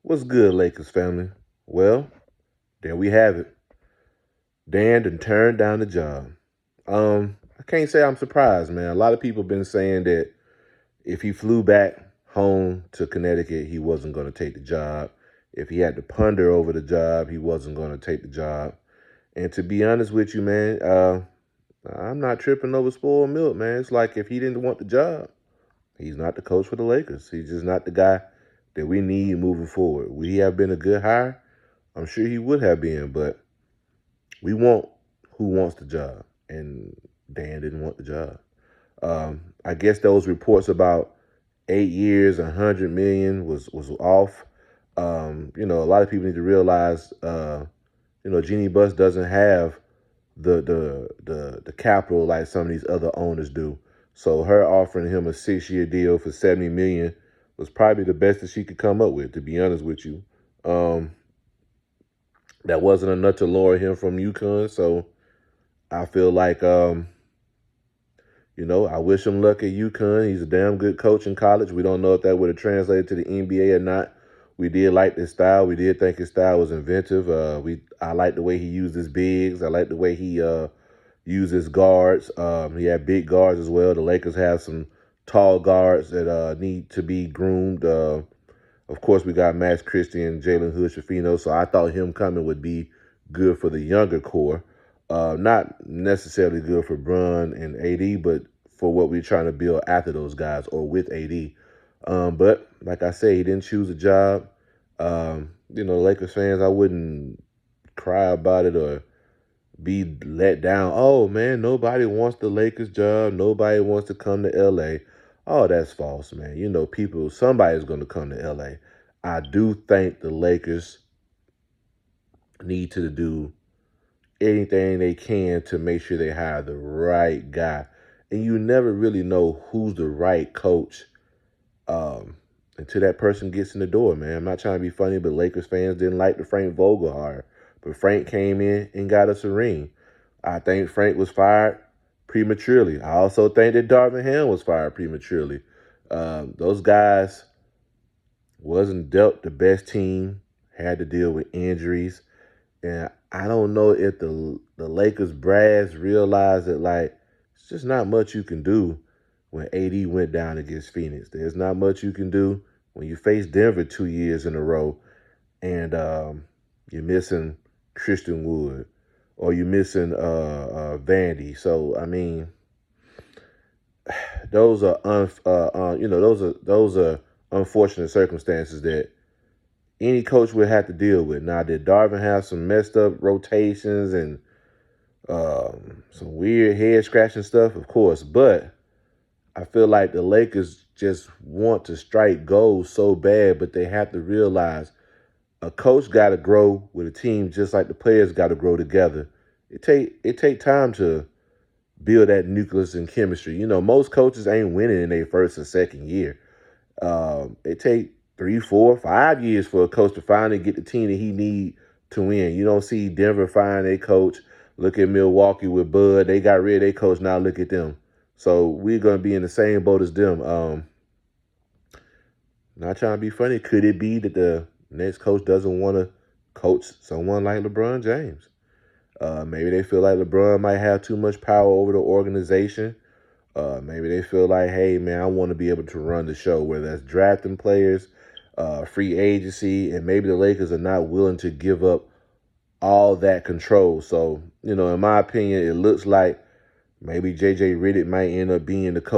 What's good, Lakers family? Well, there we have it. Dan done turned down the job. I can't say I'm surprised, man. A lot of people been saying that if he flew back home to Connecticut, he wasn't going to take the job. If he had to ponder over the job, he wasn't going to take the job. And to be honest with you, man, I'm not tripping over spoiled milk, man. It's like if he didn't want the job, he's not the coach for the Lakers. He's just not the guy that we need moving forward. Would he have been a good hire? I'm sure he would have been, but we want who wants the job, and Dan didn't want the job. I guess those reports about 8 years, 100 million was off. A lot of people need to realize, Jeannie Buss doesn't have the capital like some of these other owners do. So her offering him a 6-year deal for 70 million was probably the best that she could come up with, to be honest with you. That wasn't enough to lower him from UConn. So I feel like, I wish him luck at UConn. He's a damn good coach in college. We don't know if that would have translated to the NBA or not. We did like his style. We did think his style was inventive. I like the way he used his bigs. I like the way he used his guards. He had big guards as well. The Lakers have some tall guards that need to be groomed. Of course, we got Max Christie and Jalen Hood-Schifino, so I thought him coming would be good for the younger core. Not necessarily good for Bron and AD, but for what we're trying to build after those guys or with AD. But like I say, he didn't choose a job. Lakers fans, I wouldn't cry about it or be let down. Oh, man, nobody wants the Lakers job. Nobody wants to come to L.A. Oh, that's false, man. Somebody's going to come to L.A. I do think the Lakers need to do anything they can to make sure they hire the right guy. And you never really know who's the right coach until that person gets in the door, man. I'm not trying to be funny, but Lakers fans didn't like the Frank Vogel hire. But Frank came in and got us a ring. I think Frank was fired prematurely. I also think that Darvin Ham was fired prematurely. Those guys wasn't dealt the best team, had to deal with injuries. And I don't know if the Lakers brass realized that, like, it's just not much you can do when AD went down against Phoenix. There's not much you can do when you face Denver 2 years in a row and you're missing Christian Wood or you're missing Vandy. So, I mean, those are those are unfortunate circumstances that any coach would have to deal with. Now, did Darvin have some messed up rotations and some weird head scratching stuff? Of course, but I feel like the Lakers just want to strike gold so bad, but they have to realize a coach got to grow with a team just like the players got to grow together. It take time to build that nucleus and chemistry. Most coaches ain't winning in their first or second year. It take 3, 4, 5 years for a coach to finally get the team that he need to win. You don't see Denver firing their coach. Look at Milwaukee with Bud. They got rid of their coach. Now look at them. So we're going to be in the same boat as them. Not trying to be funny. Could it be that the next coach doesn't want to coach someone like LeBron James? Maybe they feel like LeBron might have too much power over the organization. Maybe they feel like, hey, man, I want to be able to run the show, whether that's drafting players, free agency, and maybe the Lakers are not willing to give up all that control. So, in my opinion, it looks like maybe J.J. Redick might end up being the coach